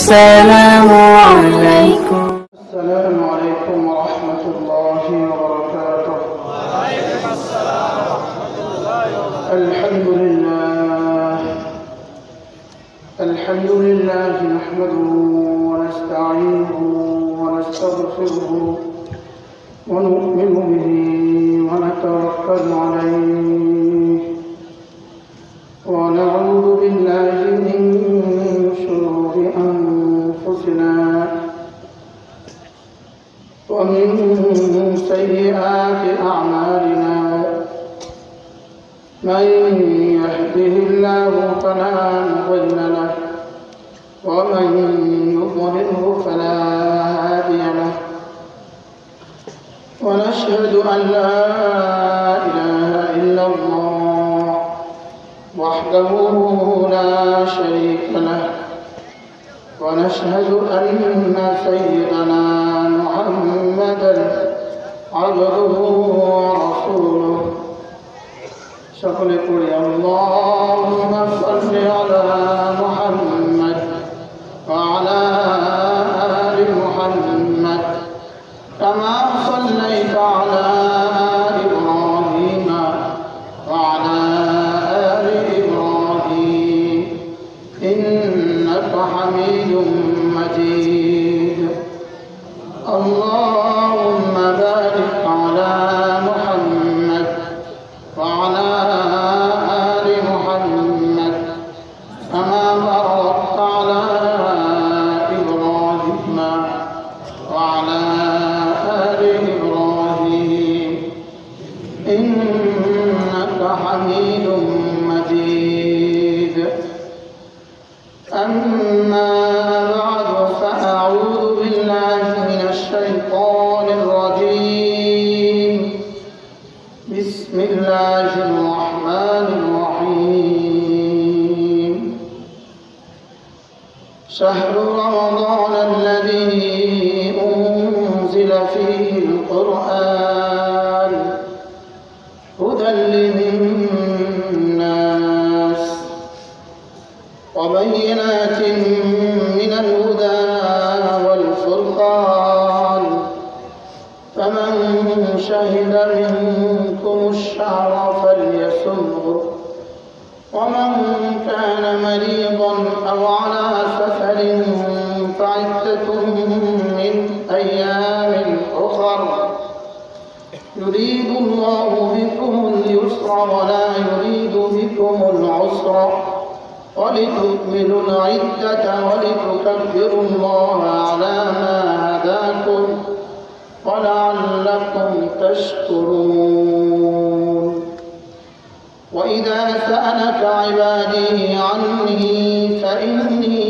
السلام عليكم. السلام عليكم ورحمة الله وبركاته. وعليكم السلام ورحمة الله وبركاته. الحمد لله نحمده ونستعينه ونستغفره ونؤمن به ونتوكل عليه ونعوذ بالله من شرور أنفسنا ومن سيئات أعمالنا. من يهده الله فلا مضل له ومن يضلله فلا هادي له. ونشهد أن لا إله إلا الله وحده لا شريك له. ونشهد أن سيدنا محمدا عبده ورسوله. সকলে পড়ি আল্লাহুম্মা সাল্লি আলা মুহাম্মাদ ওয়া আলা আলি মুহাম্মাদ কামা সাল্লাইতা আলা ইব্রাহিম ওয়া আলা আলি ইব্রাহিম ইন্নাকা হামিদুম মাজিদ। আল্লাহুম্মা বারিক আলা মুহাম্মাদ ওয়া আলা أما بعد فأعوذ بالله من الشيطان الرجيم. بسم الله الرحمن الرحيم. شهر رمضان الذي أنزل فيه القرآن هدى للناس وبينات من الهدى والفرقان فمن شهد منكم الشهر فليصمه ومن كان مريضا أو على سفر فعدة من أيام أخر يريد الله بكم اليسر ولا يريد بكم العسر ولتكملوا العدة ولتكبروا الله على ما هداكم ولعلكم تشكرون. وإذا سألك عبادي عني فإني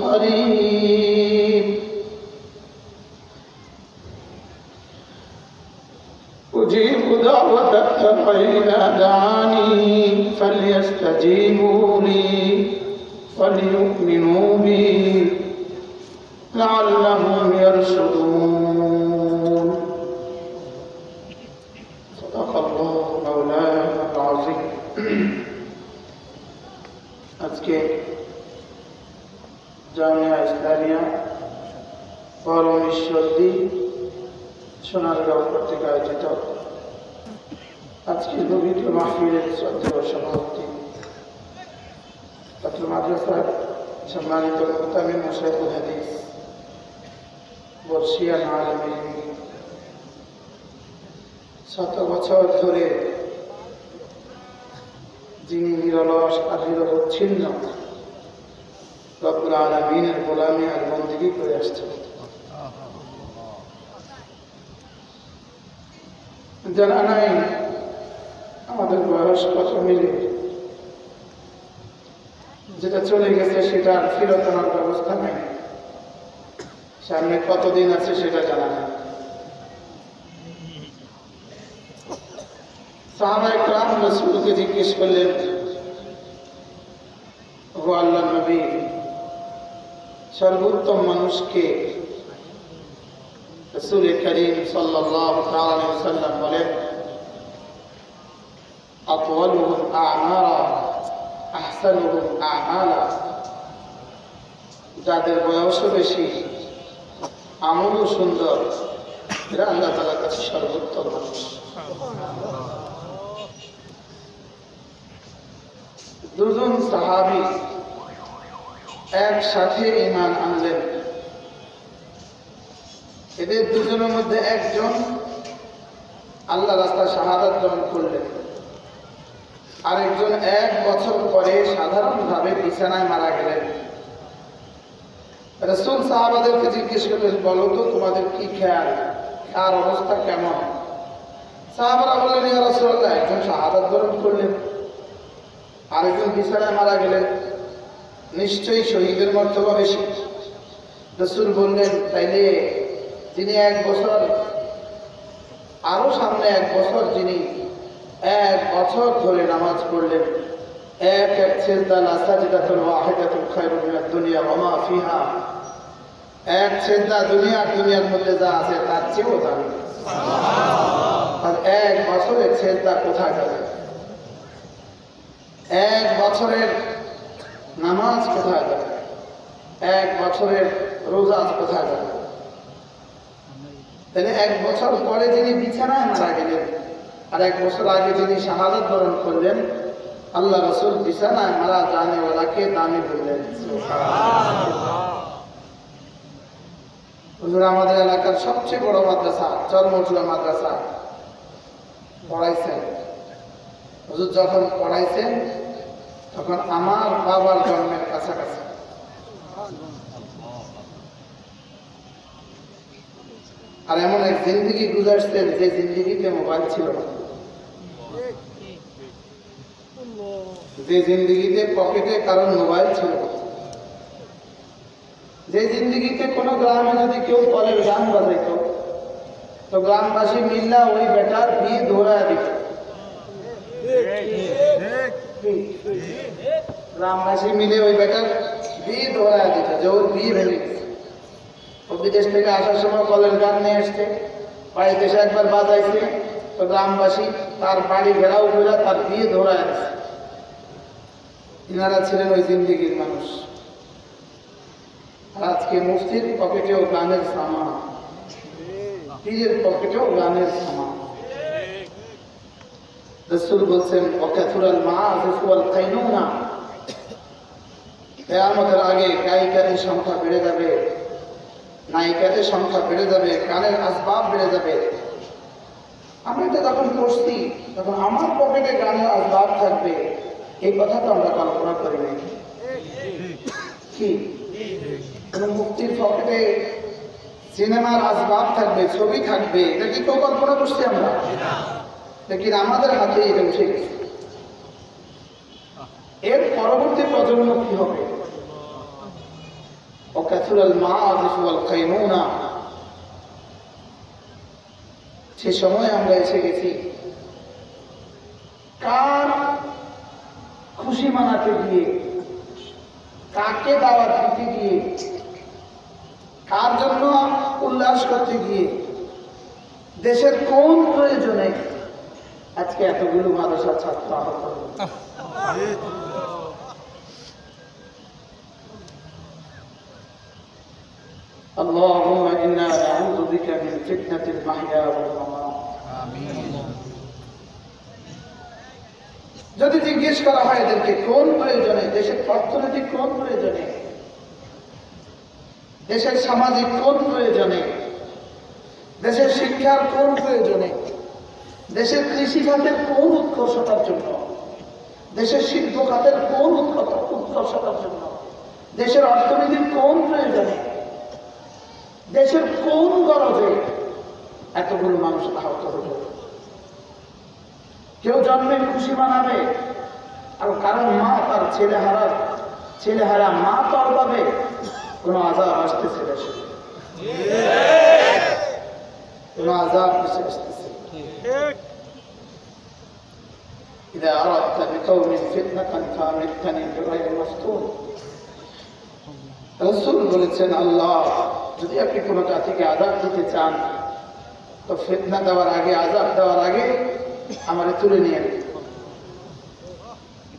قريب أجيب دعوة الداع إذا دعاني فليستجيبوا لي وليؤمنوا بي لعلهم يرشدون. صدق الله مولانا العظيم. আজকে জামিয়া ইসলামিয়া পরমেশ্বরদী সোনারগাঁও কর্তৃক আয়োজিত আজকে পবিত্র মাহফিলের শ্রদ্ধেয় সভাপতি ছাত্র মাদ্রাসার সম্মানিত মুহতামিম মাশায়েখুল হাদিস বর্ষিয়ান আলমী 7 বছর ধরে যিনি নিরলস অবিচ্ছিন্ন রব্বুল আলামিনের গোলামি আর বন্দেগী করে আসছেন। জানা নাই আমাদের বয়স কত মিলে, যেটা চলে গেছে সেটা আর ফিরত আনার ব্যবস্থা নাই। সামনে কতদিন আছে সেটা জানা নাই। সাহাবায়ে কেরাম রাসূলকে জিজ্ঞেস করলেন, ও আল্লাহর নবী, সর্বোত্তম মানুষকে? রাসূল করিম সাল্লাল্লাহু তাআলা আলাইহি ওয়াসাল্লাম বলেন, আতওয়ালুহুম আ'মারা আহসানুহুম আ'মালা। যাদের বয়সও বেশি, আমলও সুন্দর, এরা আল্লাহ তাআলার কাছে সর্বোত্তম মানুষ। দুজন সাহাবী একসাথে ঈমান আনলেন। এদের দুজনের মধ্যে একজন আল্লাহ রাস্তায় শাহাদাত বরণ করলেন, আরেকজন 1 বছর পরে সাধারণভাবে বিছানায় মারা গেলেন। রাসূল সাহাবাদেরকে জিজ্ঞেস করলেন, বলো তো তোমাদের কি খেয়াল, কার অবস্থা কেমন? সাহাবারা বললেন, ইয়া রাসূলুল্লাহ, একজন শাহাদাত বরণ করলেন, আরেকজন বিছানায় মারা গেলেন, নিশ্চয়ই শহীদের মর্তবা বেশি। রাসূল বললেন, তাইলে যিনি 1 বছর, আরো সামনে 1 বছর, যিনি 1 বছর ধরে নামাজ পড়লেন, এক সিজদা লা সাজদাতুন ওয়াহিদাতুন খায়রুম মিনাদ দুনিয়া ওয়া মা ফিহা, এক সিজদা দুনিয়ার মধ্যে যা আছে তার চেয়েও দামি। আর 1 বছরের সিজদা কোথায় যাবে? 1 বছরের নামাজ কোথায় যাবে? 1 বছরের রোজা কোথায় যাবে? তাহলে 1 বছর পরে যিনি বিছানায় মারা গেলেন, আর 1 বছর আগে যিনি শাহাদাত বরণ করলেন, আল্লাহ রাসূল বিছানায় মারা জানেওয়ালাকে দামি বললেন। হুজুর আমাদের এলাকার সবচেয়ে বড় মাদ্রাসা চরমচুয়া মাদ্রাসা পড়াইছেন। হুজুর যখন পড়াইছেন তখন আমার বাবার জন্মের কাছাকাছি। আর এমন এক জিন্দেগি গুজারছেন যে জিন্দেগিতে মোবাইল ছিল না, যে জিন্দেগিতে পকেটে কারণ মোবাইল ছিল না, যে জিন্দেগিতে কোনো গ্রামে যদি কেউ কলের গান বাজাইত তো গ্রামবাসী মিল্লা ওই বেটার বিয়ে দৌড়ায় দিত। গ্রামবাসী মিলে ওই বেটার বিয়ে দৌড়ায় দিত যে ওর বিয়ে ভেঙে গেছে। ও বিদেশ থেকে আসার সময় কলের গান নিয়ে আসছে, বাড়িতে এসে একবার বাজাইছে তো গ্রামবাসী তার বাড়ি ঘেরাও করে তার বিয়ে দৌড়ায় দিচ্ছে। ইনারা ছিলেন ওই জিন্দেগির মানুষ। আর আজকে মুফতির পকেটেও গানের সামান, পীরের পকেটেও গানের সামান। রাসূল বলছেন, ওয়াকাথুরাল মাআযিফ ওয়াল কাইনুনা, কিয়ামতের আগে গায়িকাদের সংখ্যা বেড়ে যাবে, নায়িকাদের সংখ্যা বেড়ে যাবে, গানের আসবাব বেড়ে যাবে। আমি তো যখন পড়ছি তখন আমার পকেটে গানের আসবাব থাকবে, এই কথা তো আমরা কল্পনা করি নাই। কি মুক্তির পকেটে সিনেমার আসবাব থাকবে, ছবি থাকবে, এটা কি কেউ কল্পনা করছি আমরা? লেকিন আমাদের হাতে এটা উঠে গেছে। এর পরবর্তী প্রজন্ম কি হবে? ওয়াকাথুরাল মাআযিফ ওয়াল কাইনুনা, সে সময় আমরা এসে গেছি। কার খুশি মানাতে গিয়ে, কাকে দাওয়াত দিতে গিয়ে, কার জন্য উল্লাস করতে গিয়ে, দেশের কোন প্রয়োজনে আজকে এতগুলো মাদ্রাসার ছাত্র আহত হলো? اللهم إنا نعوذ بك من فتنة المحيا والممات. যদি জিজ্ঞেস করা হয় এদেরকে কোন প্রয়োজনে, দেশের অর্থনৈতিক কোন প্রয়োজনে, দেশের সামাজিক কোন প্রয়োজনে, দেশের শিক্ষার কোন প্রয়োজনে, দেশের কৃষি খাতের কোন উৎকর্ষতার জন্য, দেশের শিল্প খাতের কোন উৎকর্ষতার জন্য, দেশের অর্থনীতির কোন প্রয়োজনে, দেশের কোন গরজে এতগুলো মানুষ আহত হল? কেউ জন্মের খুশি মানাবে, আর কারণ মা তার ছেলেহারা মা তর পাবে, কোন আযাব আসতেছে দেশে, কোন আযাব দেশে আসতেছে। إذا أردت بقوم فتنة فأمتني بغير مفتون. রাসূল বলেছেন, আল্লাহ যদি আপনি কোনো জাতিকে আযাব দিতে চান তো ফিতনা দেওয়ার আগে, আযাব দেওয়ার আগে আমারে তুলে নিয়ে,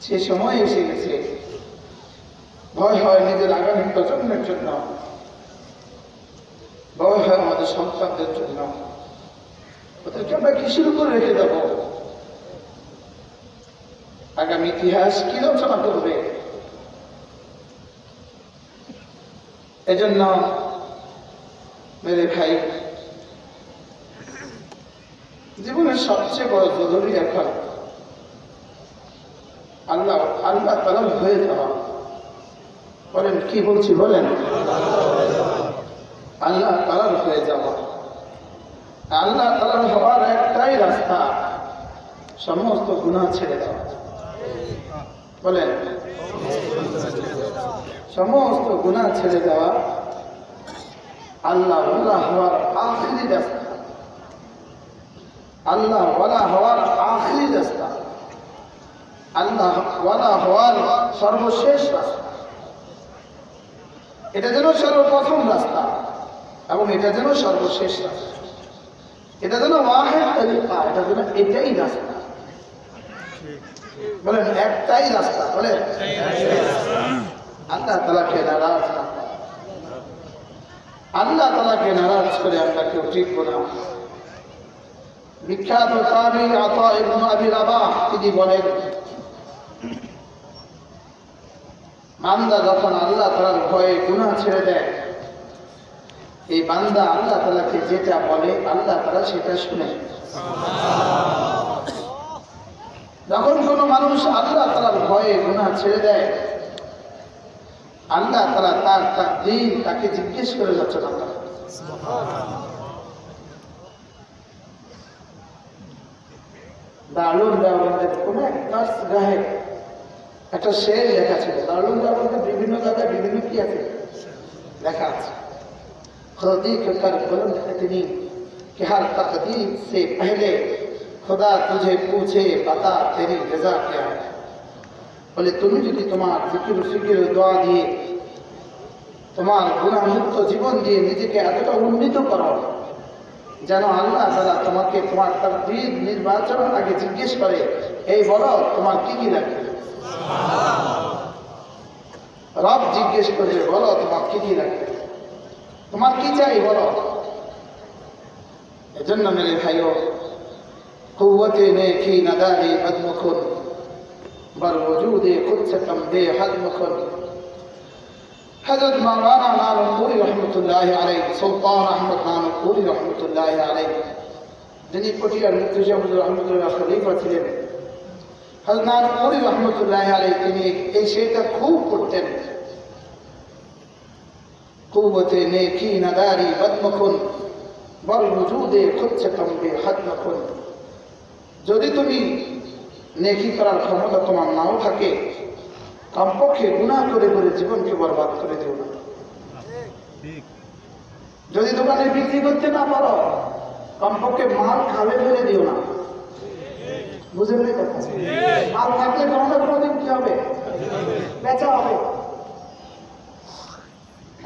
সে সময় এসে গেছে। ভয় হয় নিজের আগামী প্রজন্মের জন্য, ভয় হয় আমাদের সন্তানদের জন্য। ওদেরকে আমরা কিসের উপর রেখে দেব? আগামী ইতিহাস কি রচনা করবে? এজন্য মেরে ভাই, জীবনের সবচেয়ে বড় জরুরি এখন আল্লাহ তাআলার হয়ে যাওয়া। বলেন কি বলছি? বলেন আল্লাহ তাআলার হয়ে যাওয়া। আল্লাহ তাআলার হওয়ার একটাই রাস্তা, সমস্ত গুনাহ ছেড়ে দেওয়া। বলেন সমস্ত গুনাহ ছেড়ে দেওয়া আল্লাহ হওয়ার আখিরি রাস্তা। আল্লাহ হওয়ার আখিরি রাস্তা, আল্লাহ হওয়ার সর্বশেষ রাস্তা। এটা যেন সর্বপ্রথম রাস্তা এবং এটা যেন সর্বশেষ রাস্তা। এটা যেন ওয়াহিদ তরিকা, এটা যেন এটাই রাস্তা। বলেন একটাই রাস্তা। বলেন আল্লাহ তাআলাকে নারাজ না, আল্লাহ তাআলাকে নারাজ করে আমরা কেউ টিকবো না। বিখ্যাত তাবী আতা ইবনে আবি রাবাহ তিনি বলেন, বান্দা যখন আল্লাহ তাআলার ভয়ে গুনাহ ছেড়ে দেয়, এই বান্দা আল্লাহ তাআলাকে যেটা বলে আল্লাহ তাআলা সেটা শুনে। যখন কোনো মানুষ আল্লাহ তাআলার ভয়ে গুনাহ ছেড়ে দেয়, আল্লাহ তাআলা তার তাকদীর তাকে জিজ্ঞেস করে রচনা করে। দারুল দেওবন্দের কোন এক গায়ে একটা শের লেখা ছিল। দারুল দেওবন্দের বিভিন্ন জায়গায় বিভিন্ন কি আছে লেখা আছে, खुदी कर बुलंद इतनी कि हर तकदीर से पहले खुदा तुझे पूछे बता तेरी रजा क्या है। बोले তুমি যদি তোমার জিকির ফিকির দোয়া দিয়ে তোমার গুনাহ মুক্ত জীবন দিয়ে নিজেকে এতটা উন্নীত করো যেন আল্লাহ তাআলা তোমাকে তোমার তাকদীর নির্বাচনের আগে জিজ্ঞেস করে, এই বলো তোমার কি কি লাগে। রব জিজ্ঞেস করে, বলো তোমার কি কি লাগে, তোমার কি চাই বলো। এজন্য মেরে ভাইও, কুওয়াতে নেকি নাদারি বদমকুন बर वजूद खुद से कम दे हदमकुन। हजरत मौलाना नानकपुरी रहमतुल्लाहि अलैहि, सुल्तान अहमद नानकपुरी रहमतुल्लाहि अलैहि, যিনি পটিয়ার মুর্তজা হুজুর রহমতুল্লাহ খলিফা ছিলেন, হযরত নানকপুরি রহমতুল্লাহি আলাইহি তিনি এই শেরটা খুব পড়তেন। কুওয়াতে নেকি নাদারি বদমকুন बर वजूद खुद से कम दे हदमकुन। যদি তুমি নেকি করার ক্ষমতা তোমার নাও থাকে, কমপক্ষে গুনাহ করে করে জীবনকে বরবাদ করে দিও না। যদি দোকানে বিক্রি করতে না পারো, কমপক্ষে মাল খাবে ফেলে দিও না। বুঝলেন না কথা? মাল থাকলে কোনো না কোনো দিন কি হবে, বেচা হবে।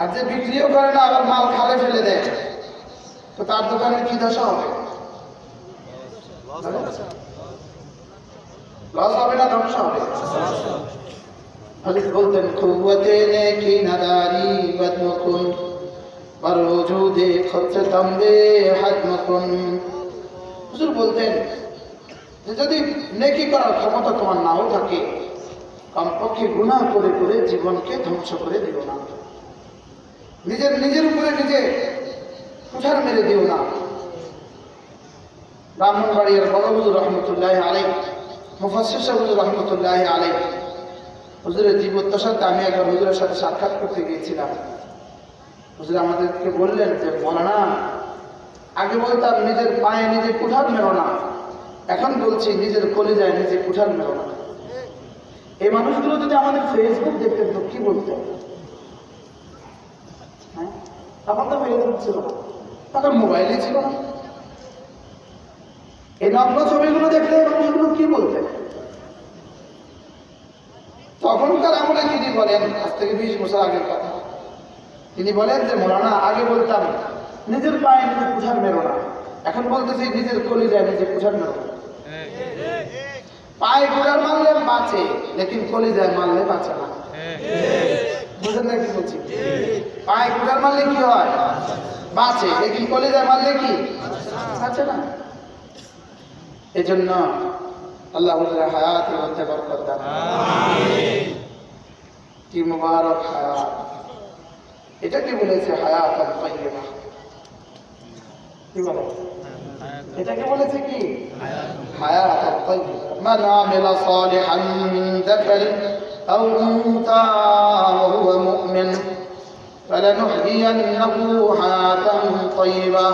আর যে বিক্রিও করে না আবার মাল খালে ফেলে দেয়, তো তার দোকানের কি দশা হবে? লস হবে না ধ্বংস হবে? হযরত বলতেন, কুওয়াতে নেকি নাদারি বদমকুন बर वजूद खुद से कम दे हदमकुन। হুজুর বলতেন যে যদি নেকি করার ক্ষমতা তোমার নাও থাকে, কমপক্ষে গুনাহ করে করে জীবনকে ধ্বংস করে দিও না। নিজের উপরে নিজে কুঠার মেরে দিও না। ব্রাহ্মণবাড়িয়ার বড় হুজুর রহমতুল্লাহি আলাইহি, মুফাসসির সাহেব হুজুর রহমতুল্লাহি আলাইহি, হুজুরের জীবদ্দশাতে আমি একবার হুজুরের সাথে সাক্ষাৎ করতে গিয়েছিলাম। হুজুর আমাদেরকে বললেন যে, মৌলানা আগে বলতাম নিজের পায়ে নিজে কুঠার মেরো না, এখন বলছি নিজের কলিজায় নিজে কুঠার মেরো না। এই মানুষগুলো যদি আমাদের ফেসবুক দেখতেন তো কি বলতেন? হ্যাঁ, তখন তো ফেসবুক ছিল না, তখন মোবাইলই ছিল না। এই নগ্ন ছবিগুলো দেখলে মানুষগুলো কি বলতেন? তখনকার আমলে তিনি বলেন, আজ থেকে 20 বছর আগের কথা, তিনি বলেন যে মৌলানা আগে বলতাম নিজের পায়ে নিজে কুঠার মেরো না, এখন বলতেছি নিজের কলিজায় নিজে কুঠার মেরো না। পায়ে কুঠার মারলে বাঁচে, লেকিন কলিজায় মারলে বাঁচে না। বুঝেন না কি বলছি? পায়ে কুঠার মারলে কি হয়? বাঁচে। লেকিন কলিজায় মারলে কি আছে না? এই জন্য আল্লাহ হায়াতের মধ্যে বরকত দান। কি মুবারক হায়াত! এটাকে বলেছে হায়াতুন তাইয়্যিবা। কি বলে? এটাকে বলেছে কি? হায়াতুন তাইয়্যিবা। মান আমিলা সালিহান মিন যাকারিন আও উনসা ওয়া হুয়া মুমিন ফালানুহয়িয়ান্নাহু হায়াতান তাইয়্যিবা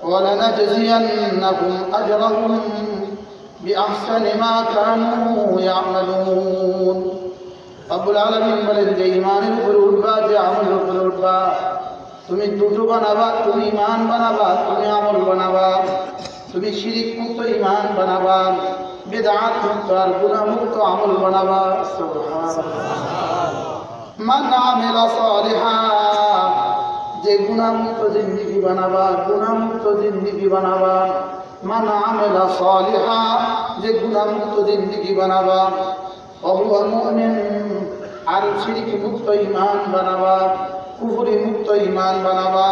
ওয়া লানাজজিয়ান্নাহুম আজরাহুম বিআহসানি মা কানু ইয়ামালুন। রব্বুল আলামিন বলেন যে ঈমানের উপরে উঠবা, যে আমলের উপরে উঠবা, তুমি দুটো বানাবা, তুমি ঈমান বানাবা, তুমি আমল বানাবা, তুমি শিরিক মুক্ত ঈমান বানাবা, বিদআত মুক্ত আর গুনাহ মুক্ত আমল বানাবা। সুবহানাল্লাহ। মান আমিলা সালিহা, যে গুনাহ মুক্ত জিন্দেগি বানাবা, গুনাহ মুক্ত জিন্দেগি বানাবা। মান আমিলা সালিহা, যে গুনাহ মুক্ত জিন্দেগি বানাবা। ওয়া হুয়া মুমিন, আর শিরিক মুক্ত ঈমান বানাবা, কুফরি মুক্ত ঈমান বানাবা।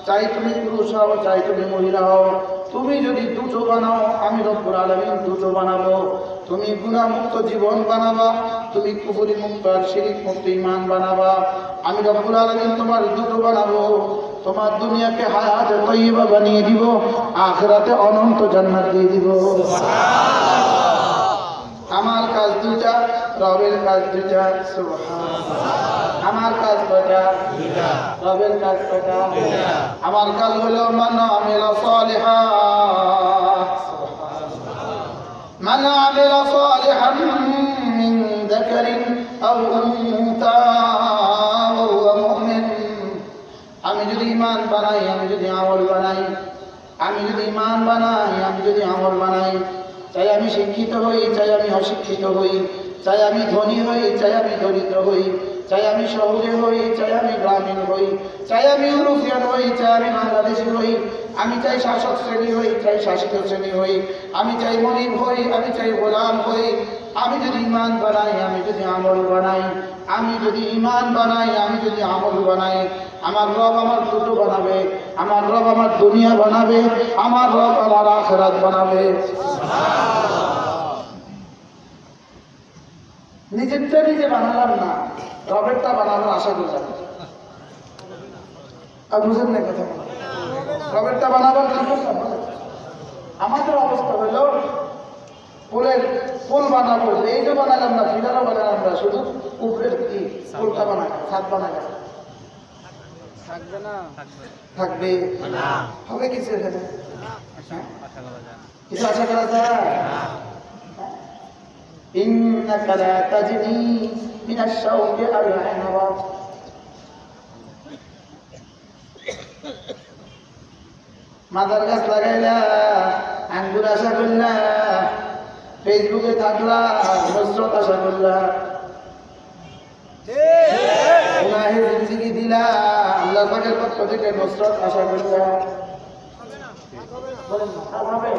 চাই তুমি পুরুষ হও, চাই তুমি মহিলা হও, তুমি যদি দুটো বানাও, আমি রব্বুল আলামিন দুটো বানাবো। তুমি গুনাহ মুক্ত জীবন বানাবা, তুমি কুফরি মুক্ত আর শিরিক মুক্ত ঈমান বানাবা, আমি রব্বুল আলামিন তোমার দুটো বানাবো। তোমার দুনিয়াকে হায়াতে তাইয়্যিবা বানিয়ে দিব, আখিরাতে অনন্ত জান্নাত দিয়ে দিব। আমার কাজ দুটা, রবের কাজ দুটা। সুবহানাল্লাহ। আমার কাজ কয়টা? দুটা। রবের কাজ কয়টা? দুটা। আমার কাজ হলো মান আমিলা সালিহা, মান আমিলা সালিহান মিন যাকারিন আও উনসা ওয়া হুয়া মুমিন। আমি যদি ঈমান বানাই, আমি যদি আমল বানাই, আমি যদি ঈমান বানাই, আমি যদি আমল বানাই, চাই আমি শিক্ষিত হই, চাই আমি অশিক্ষিত হই, চাই আমি ধনী হই, চাই আমি দরিদ্র হই, চাই আমি শহরে হই, চাই আমি গ্রামীণ হই, চাই আমি ইউরোপিয়ান হই, চাই আমি বাংলাদেশি হই, আমি চাই শাসক শ্রেণী হই, চাই শাসিত শ্রেণী হই, আমি চাই মনিব হই, আমি চাই গোলাম হই, আমি যদি ঈমান বানাই, আমি যদি আমল বানাই, আমি যদি ঈমান বানাই, আমি যদি আমল বানাই, আমার রব আমার দুটো বানাবে। আমার রব আমার দুনিয়া বানাবে, আমার রব আমার আখিরাত বানাবে। নিজেরটা নিজে বানালাম না, রবেরটা বানানোর আশা করলাম। আর বুঝেন না কথা? রবেরটা বানাবার কি করলাম? আমাদের অবস্থা হলো ফুল বানাবো, এই যে বানালাম না, ফিলারও বানালাম না, শুধু উপরের কি ফুলটা বানাই, ছাদ বানাই থাকবে না, থাকবে হবে কিছু এখানে? কিছু আশা করা যায়? ইন্নাকা লা তাজনি মিনাশ শাওকি আল-আনওয়া। মাদার গাছ লাগাইলা, আঙ্গুর আশা করলা, ফেসবুকে থাকলা, নুসরত আশা করলা, গুনাহের জিন্দেগি দিলা, আল্লাহ পাকের পক্ষ থেকে নুসরত আশা করলা। বলেন কাজ হবে?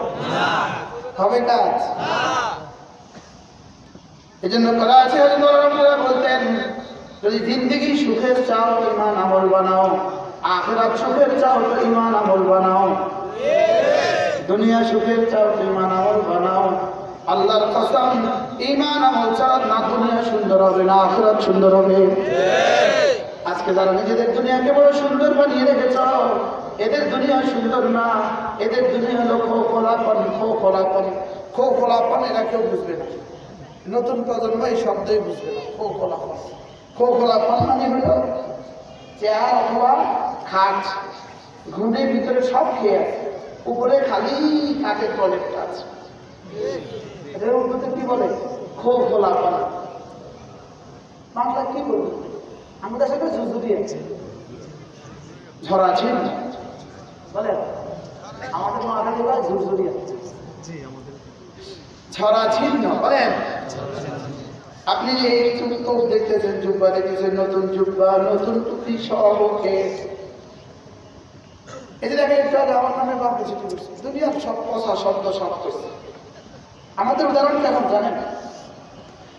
হবে কাজ? এই জন্য করা আছে, বলতেন যদি জিন্দেগি সুখের চাও, ঈমান আমল বানাও, আখিরাত সুখের চাও তো ঈমান আমল বানাও, দুনিয়া সুখের চাও তো ঈমান আমল বানাও। আল্লাহর কসম, ঈমান আমল ছাড়া না দুনিয়া সুন্দর হবে, না আখিরাত সুন্দর হবে। আজকে যারা নিজেদের দুনিয়াকে বড় সুন্দর বানিয়ে রেখেছ, এদের দুনিয়া সুন্দর না, এদের দুনিয়া হলো খোলাপন। এরা কেউ বুঝবে না, নতুন প্রজন্ম এই শব্দই বুঝবে না। খোলাপন মানে হলো চেয়ার অথবা খাট, ঘুমের ভিতরে সব খেয়ে আছে, উপরে খালি কাঠের টয়লেটটা আছে। এদের উর্দুতে কি বলে? খোলাপন। বাংলা কি বলবো? আমাদের সাথে ঝুঝুরি আছে, ঝরা ছিল বলে, আমাদের মাথায় বলে ঝুরঝুরি আছে, ছড়া ছিন্ন বলেন। আপনি যে এই চুপ দেখতেছেন, জুব্বা দেখতেছেন, নতুন জুব্বা, নতুন টুপি সবকে, এই যে দেখেন একটু আগে আমার নামে বাপ বেশি করছে, দুনিয়ার সব কথা শব্দ সব করছে। আমাদের উদাহরণ কেমন জানেন?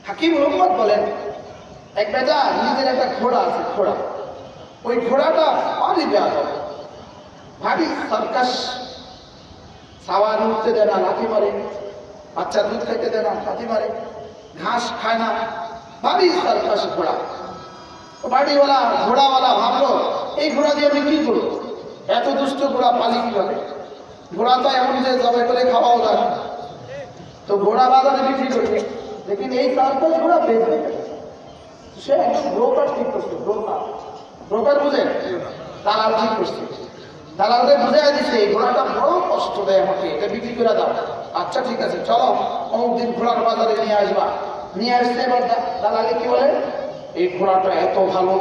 হাকিম মোহাম্মদ বলেন, এক বেটা নিজের একটা ঘোড়া আছে, ঘোড়া, ওই ঘোড়াটা ভারী বেয়াদব, ভারী সার্কাস, সাওয়ারি উঠতে দেয় না, লাথি মারে, বাচ্চা দুধ খাইতে দেয় না, লাথি মারে, ঘাস খায় না, ভারী সার্কাস ঘোড়া। বাড়িওয়ালা ঘোড়াওয়ালা ভাবলো এই ঘোড়া দিয়ে আমি কি করবো, এত দুষ্ট ঘোড়া পালি কিভাবে, ঘোড়া তো এমন যে জবাই করে খাওয়াও যায় না, তো ঘোড়া বাজারে বিক্রি করবে, লেকিন এই সার্কাস ঘোড়া বেচবে। সে একজন ব্রোকার ঠিক করছে, ব্রোকার বুঝেন, দালাল ঠিক করছে, দালালদের বুঝাই দিচ্ছে এই ঘোড়াটা বড় কষ্ট দেয় আমাকে, এটা বিক্রি করে দাও। আচ্ছা ঠিক আছে, চলো অমুক দিন ঘোড়ার বাজারে নিয়ে আসবা। নিয়ে আসছে, এবার দালালে কি বলে, এই ঘোড়াটা এত ভালো,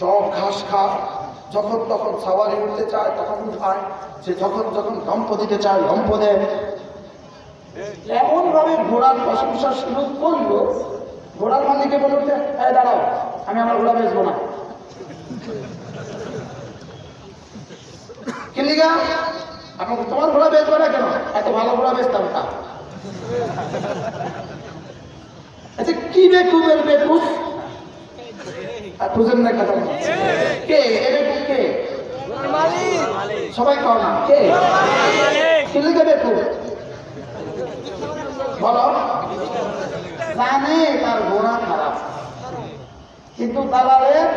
সব ঘাস খায়, যখন তখন সাওয়ারি উঠতে চায় তখন খায়, সে যখন যখন লম্প দিতে চায় লম্প দেয়। এমন ভাবে ঘোড়ার প্রশংসা শুরু করলো, ঘোড়ার মালিকে বলে উঠে, এই দাঁড়াও, আমি আমার ঘোড়া বেচবো না। কি লিগা? আপনার তোমার ঘোড়া বেচবো না কেন? এত ভালো ঘোড়া বেচতাম তা। আচ্ছা কি বেকুবের বেকুব, বুঝেন না কথা, কে এ বেকুব? কে? সবাই কও না, কে? কি লিগা বেকুব বলো? জানে তার ঘোড়া খারাপ, কিন্তু দালালের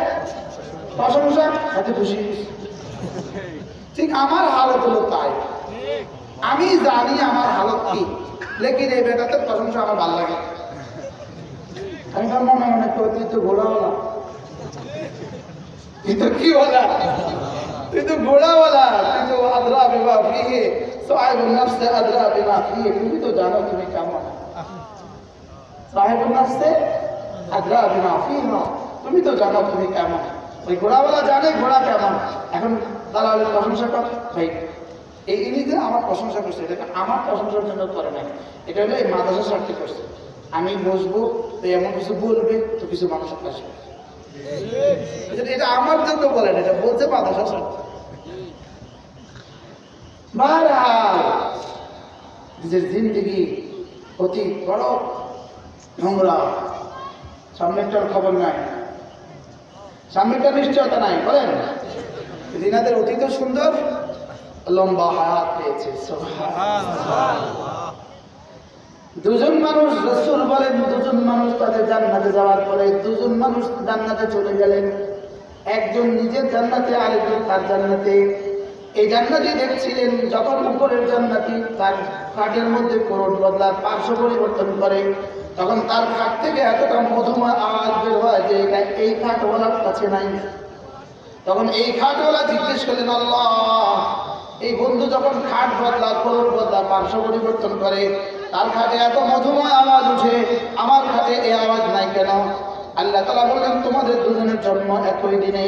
প্রশংসা এত খুশি। ঠিক আমার হালত হলো তাই, আমি জানি আমার হালত কি, লেকিন এই বেটাতে প্রশংসা আমার ভালো লাগে। আমি তার মনে মনে করি তুই তো ঘোড়াওয়ালা, তুই তো কি ওলা, তুই তো ঘোড়াওয়ালা, তুই তো আদরা বিমা ফিহে সাহিবুন নফসে আদরা বিমা ফিহে, তুমি তো জানো তুমি কেমন, সাহিবুন নফসে আদরা বিমা ফিহা, তুমি তো জানো তুমি কেমন। ওই ঘোড়াওয়ালা জানে ঘোড়া কেমন। এখন দালালের প্রশংসা কর, ভাই এই ইনিতে আমার প্রশংসা করছে, এটা আমার প্রশংসার জন্য করে নাই, এটা হলো এই মাদ্রাসা স্বার্থে করছে। আমি বসবো তো এমন কিছু বলবে তো কিছু মানুষ আসবে, এটা আমার জন্য বলেন, এটা বলছে মাদ্রাসা স্বার্থে। বারহাল নিজের জিন্দগি অতি বড় নোংরা, সামনেটার খবর নাই, সামনেটার নিশ্চয়তা নাই, বলেন দিনাদের অতীত সুন্দর, লম্বা হায়াত পেয়েছে। দুজন মানুষ, রাসূল বলেন দুজন মানুষ তাদের জান্নাতে যাওয়ার পরে দুজন মানুষ জান্নাতে চলে গেলেন, একজন নিজের জান্নাতে, আরেকজন তার জান্নাতে। এই জান্নাতি দেখছিলেন যখন উপরের জান্নাতি তার খাটের মধ্যে কোরআন বদলা পার্শ্ব পরিবর্তন করে, তখন তার খাট থেকে এতটা মধুময় আওয়াজ বের হয় যে এই খাটওয়ালার কাছে নাই। তখন এই খাটওয়ালা জিজ্ঞেস করলেন, আল্লাহ এই বন্ধু যখন খাট বদলা, কোরআন বদলা, পার্শ্ব পরিবর্তন করে, তার খাটে এত মধুময় আওয়াজ উঠে, আমার খাটে এই আওয়াজ নাই কেন? আল্লাহ তাআলা বললেন, তোমাদের দুজনের জন্ম একই দিনে,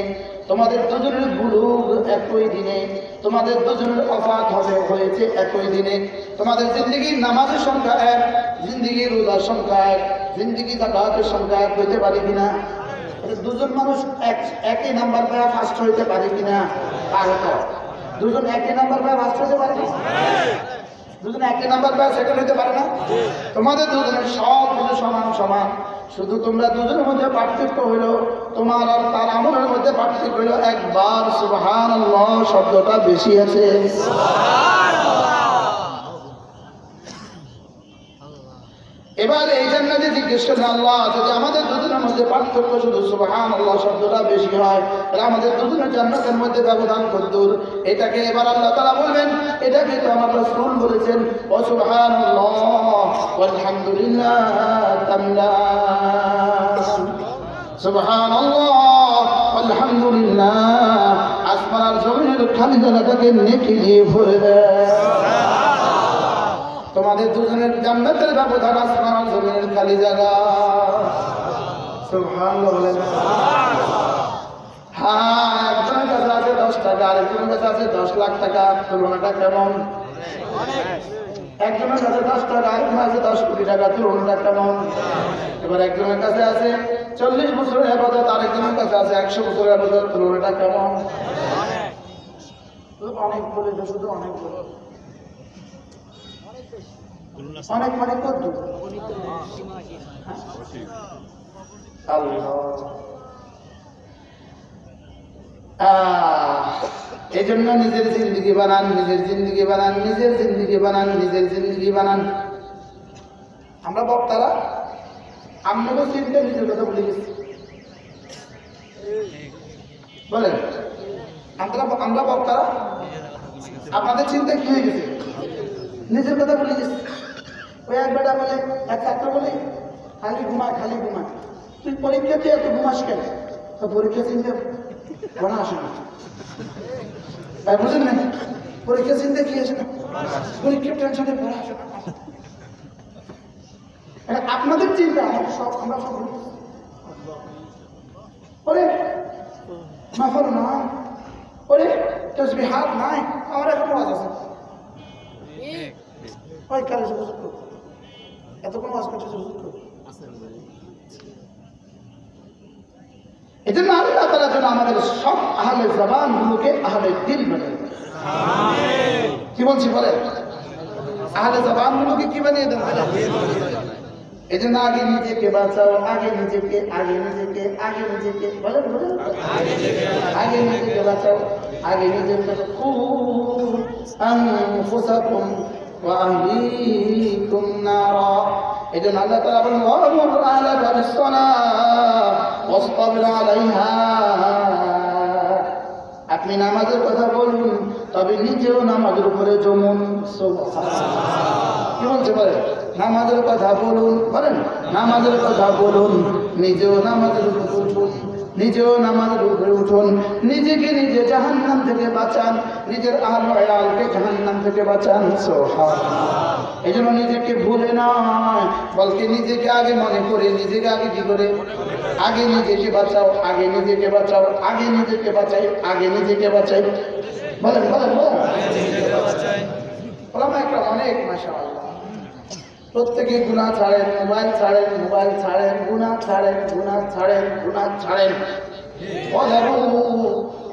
তোমাদের দুজনের বুলুগ একই দিনে, তোমাদের দুজনের ওফাত হয়েছে একই দিনে, তোমাদের জিন্দেগির নামাজের সংখ্যা এক, জিন্দেগির রোজার সংখ্যা এক, জিন্দেগি যাকাতের সংখ্যা এক হইতে পারে কিনা? দুজন মানুষ একই নাম্বার পায় ফার্স্ট হইতে পারে কিনা? পারে তো। দুজন একই নাম্বার পায় ফার্স্ট হইতে পারে না? দুজন একই নাম্বার পায় সেকেন্ড হইতে পারে না? তোমাদের দুজনের সব কিছু সমান সমান, শুধু তোমরা দুজনের মধ্যে পার্থক্য হইল তোমার আর তার আমলের মধ্যে পার্থক্য হইল একবার সুবহানাল্লাহ শব্দটা বেশি আছে। এবার এই জান্নাতে জিজ্ঞেস করলেন, আল্লাহ যদি আমাদের দুজনের মধ্যে পার্থক্য শুধু সুবহানাল্লাহ শব্দটা বেশি হয়, তাহলে আমাদের দুজনের জান্নাতের মধ্যে ব্যবধান কতদূর? এটাকে এবার আল্লাহ তাআলা বলবেন, এটাকে তো আমার রাসূল বলেছেন, ওয়া সুবহানাল্লাহ ওয়ালহামদুলিল্লাহ তামলান, সুবহানাল্লাহ আলহামদুলিল্লাহ আসমান আর জমিনের খালি জায়গাটাকে নেকি দিয়ে ভরে দেয়। তোমাদের দুজনের জান্নাতের ব্যবধান আসমান আর জমিনের খালি জায়গা। সুবহানাল্লাহ বলেন। হ্যাঁ, একজনের কাছে আছে 10 টাকা, আরেকজনের কাছে আছে 10 লাখ টাকা, তুলনাটা কেমন? একজনের কাছে 10 টাকা, আরেকজনের কাছে 10 কোটি টাকা, তুলনাটা কেমন? এবার একজনের কাছে আছে 40 বছরের ইবাদত, আরেকজনের কাছে আছে 100 বছরের ইবাদত, তুলনাটা কেমন? অনেক বলে, শুধু অনেক বলে, অনেক মানে কত? আল্লাহ। এই জন্য নিজের জিন্দিগি বানান, নিজের জিন্দিগি বানান, নিজের জিন্দিগি বানান, নিজের জিন্দিগি বানান। আমরা বক্তারা আমরাও চিন্তা নিজের কথা বলে গেছি, বলেন আমরা বক্তারা আপনাদের চিন্তা কি হয়ে গেছে? নিজের কথা বলে গেছি। ওই এক বেটা বলে, এক ছাত্র বলে, খালি ঘুমা খালি ঘুমা, তুই পরীক্ষাতে এত ঘুমাস কেন? তো পরীক্ষা চিন্তা পড়া আসে না, তাই বুঝেন না? পরীক্ষা চিন্তা কি আসে না? পরীক্ষার টেনশনে পড়া আসে না। আপনাদের চিন্তা আমরা সব ওরে নফল নয়, ওরে তাসবিহাত নাই, আমার এখন ওয়াজ আছে। ওই কালে বুঝুক এত কোনো ওয়াজ করছে বুঝুক। এই জন্য আল্লাহ তাআলা যেন আমাদের সব আহলে জবানগুলোকে আহলে দিল বানিয়ে দেন। কি বলছি বলেন? আহলে জবানগুলোকে কি বানিয়ে দেন? এই জন্য আগে নিজেকে বাঁচাও, আগে নিজেকে, আগে নিজেকে, আগে নিজেকে, বলেন বলেন, আগে নিজেকে বাঁচাও, আগে নিজেকে। আনফুসাকুম ওয়া আহলিকুম নারা। এই জন্য আল্লাহ তাআলা বলেন ওয়ামুর আহলাকা বিস-সালাহ ওয়াসতাবির আলাইহা। আপনি নামাজের কথা বলুন, তবে নিজেও নামাজের উপরে জমুন। কি বলছে বলেন? নামাজের কথা বলুন, বলেন নামাজের কথা বলুন, নিজেও নামাজের উপরে উঠুন, নিজেও নামাজের উপরে উঠুন। নিজেকে নিজে জাহান্নাম থেকে বাঁচান, নিজের আহলে আয়ালকে জাহান্নাম থেকে বাঁচান। সুবহানাল্লাহ। এই জন্য নিজেকে ভুলে নয়, বলকে নিজেকে আগে মনে করে, নিজেকে আগে কি করে, আগে নিজেকে বাঁচাও, আগে নিজেকে বাঁচাও, আগে নিজেকে বাঁচাই, আগে নিজেকে বাঁচাই। বলেন বলেন বলেন, ওলামা একরাম অনেক মাশাআল্লাহ প্রত্যেকে গুনাহ ছাড়েন, মোবাইল ছাড়েন, মোবাইল ছাড়েন, গুনাহ ছাড়েন, গুনাহ ছাড়েন, গুনাহ ছাড়েন।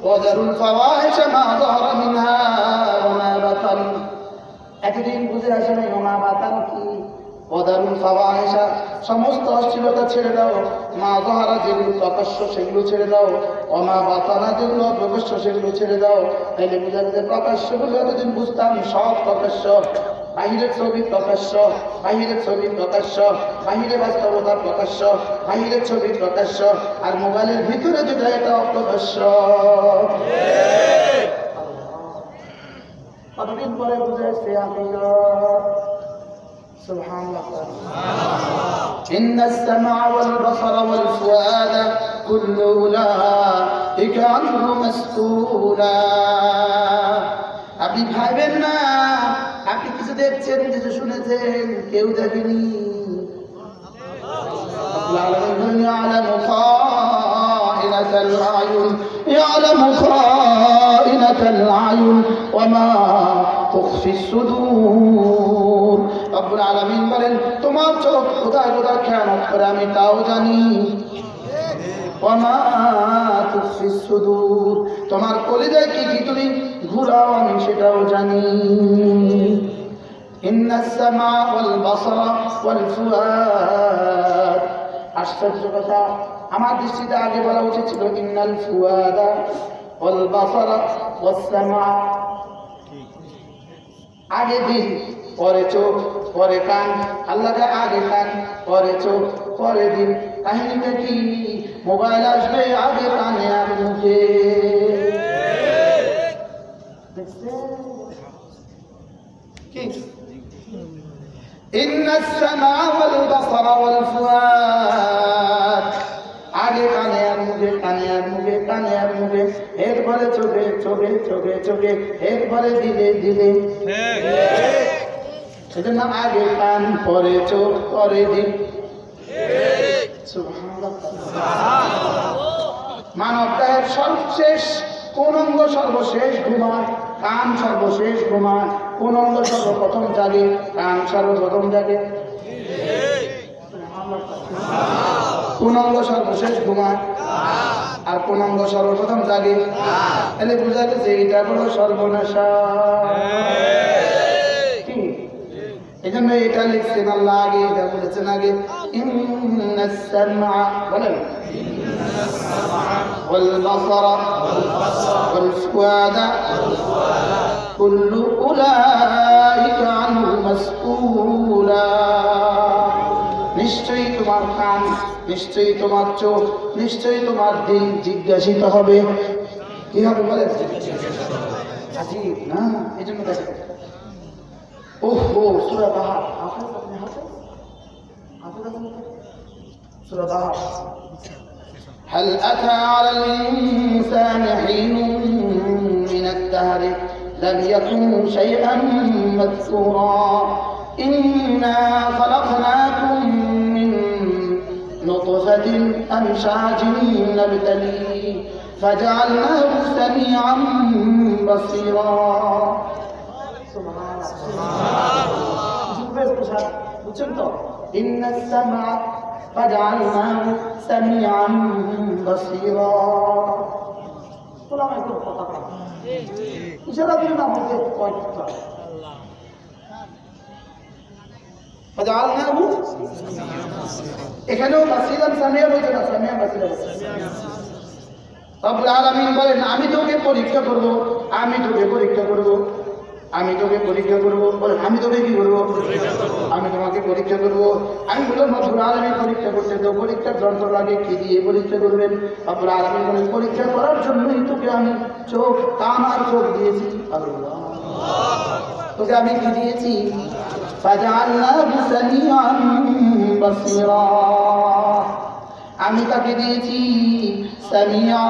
ওয়াদারুল ফাওয়াহিশা মা যাহারা মিনহা ওয়া মা বাতান। এতদিন বুঝে আসে নাই ওয়া মা বাতান কি? ওয়াদারুল ফাওয়াহিশা, সমস্ত অশ্লীলতা ছেড়ে দাও। মা যাহারা, যেগুলো প্রকাশ্য সেগুলো ছেড়ে দাও। ওয়া মা বাতানা, যেগুলো প্রকাশ্য সেগুলো ছেড়ে দাও। তাইলে বুঝা যায় প্রকাশ্যগুলো এতদিন বুঝতাম সব প্রকাশ্য, বাহিরের ছবি প্রকাশ্য, বাহিরের ছবি প্রকাশ্য, বাহিরে বাস্তবতা প্রকাশ্য, বাহিরের ছবি প্রকাশ্য, আর মোবাইলের ভিতরে যেটা এটা অপ্রকাশ্য। কতদিন পরে বুঝেছে আমি। সুবহানাল্লাহ। ইন্নাস সামআ ওয়াল বাসারা ওয়াল ফুআদা কুল্লু উলাইকা আনহু মাসউলা। আপনি ভাবেন না আপনি কিছু দেখছেন, কিছু শুনেছেন, কেউ দেখেনি। ইয়ালামু খাইনাতাল আয়ুন, ইয়ালামু খাইনাতাল আয়ুন ওয়া মা তুখফিস সুদূর। রব্বুল আলামিন বলেন তোমার চোখ কোথায় কোথায় খেয়ানত করে আমি তাও জানি। ওয়া মা তুখফিস সুদূর, তোমার কলিজায় কি কি তুমি ঘুরাও আমি সেটাও জানি। ইন্নাস সামা ওয়াল বাসারা ওয়াল ফুআদ। আশ্চর্য কথা, আমার দৃষ্টিতে আগে বলা উচিত ছিল ইন্নাল ফুআদা ওয়াল বাসারা ওয়াস সামা। আগে দিল, পরে চোখ, পরে কান। আল্লাহকে আগে কান, পরে চোখ, পরে দিল। কাহিনীটা কি? মোবাইল আসবে আগে কানে আর মুখে। ইন্নাস সামা ওয়াল বাসারা ওয়াল ফুআদ। আগে কানে আর মুখে, কানে আর মুখে, কানে আর মুখে, এরপরে চোখে, চোখে, চোখে, চোখে, এরপরে দিলে, দিলে। সেজন্য আগে কান, পরে চোখ, পরে দিল। মানব দেহের সর্বশেষ কোন অঙ্গ সর্বশেষ ঘুমায়? কান সর্বশেষ ঘুমায়। কোন অঙ্গ সর্বপ্রথম জাগে? কান সর্বপ্রথম জাগে। কোন অঙ্গ সর্বশেষ ঘুমায় আর কোন অঙ্গ সর্বপ্রথম জাগে? তাহলে বোঝা গেছে এইটা হলো সর্বনাশা। কি এই জন্য এটা লিখছেন আল্লাহ আগে, এটা বলেছেন আগে, ইন্নাস সামআ বলেন ওয়াল বাসারা ওয়াল ফুআদা কুল্লু উলাইকা আনহু মাসউলা। নিশ্চয়ই তোমার কান, নিশ্চয়ই তোমার চোখ, নিশ্চয়ই তোমার দিল জিজ্ঞাসিত হবে। কি হবে বলেন? আজীব না, এই জন্য দেখেন ওহো সূরা দাহাব, হাফেজ আপনি হাফেজ আছেন সূরা দাহাব। هل أتى على الإنسان حين من الدهر لم يكن شيئا مذكورا إنا خلقناكم من نطفة أمشاج نبتليه فجعلناه سميعا بصيرا سبحان الله বুঝছেন তো إن السمع فجعلناه سميعا بصيرا তোলা আমি একটু কথা বলি ইশারা দিন না আমাকে কয়টা فجعلناه এখানেও বাসিরান সামিয়া বলতে না, সামিয়া বাসিরা রব্বুল আলামিন বলেন আমি তোকে পরীক্ষা করব, আমি তোকে পরীক্ষা করব, আমি তোকে পরীক্ষা করব। বলেন আমি তোকে কি করব? আমি তোমাকে পরীক্ষা করব। আমি বললাম রব্বুল আলামিন পরীক্ষা করতে তো পরীক্ষার যন্ত্র লাগে, কি দিয়ে পরীক্ষা করবেন? রব্বুল আলামিন বলেন পরীক্ষা করার জন্যই তোকে আমি চোখ, কান আর চোখ দিয়েছি। আল্লাহ তোকে আমি কি দিয়েছি? ফাজআলনাহু সামিআন বাসীরা, আমি তাকে দিয়েছি সামিয়া,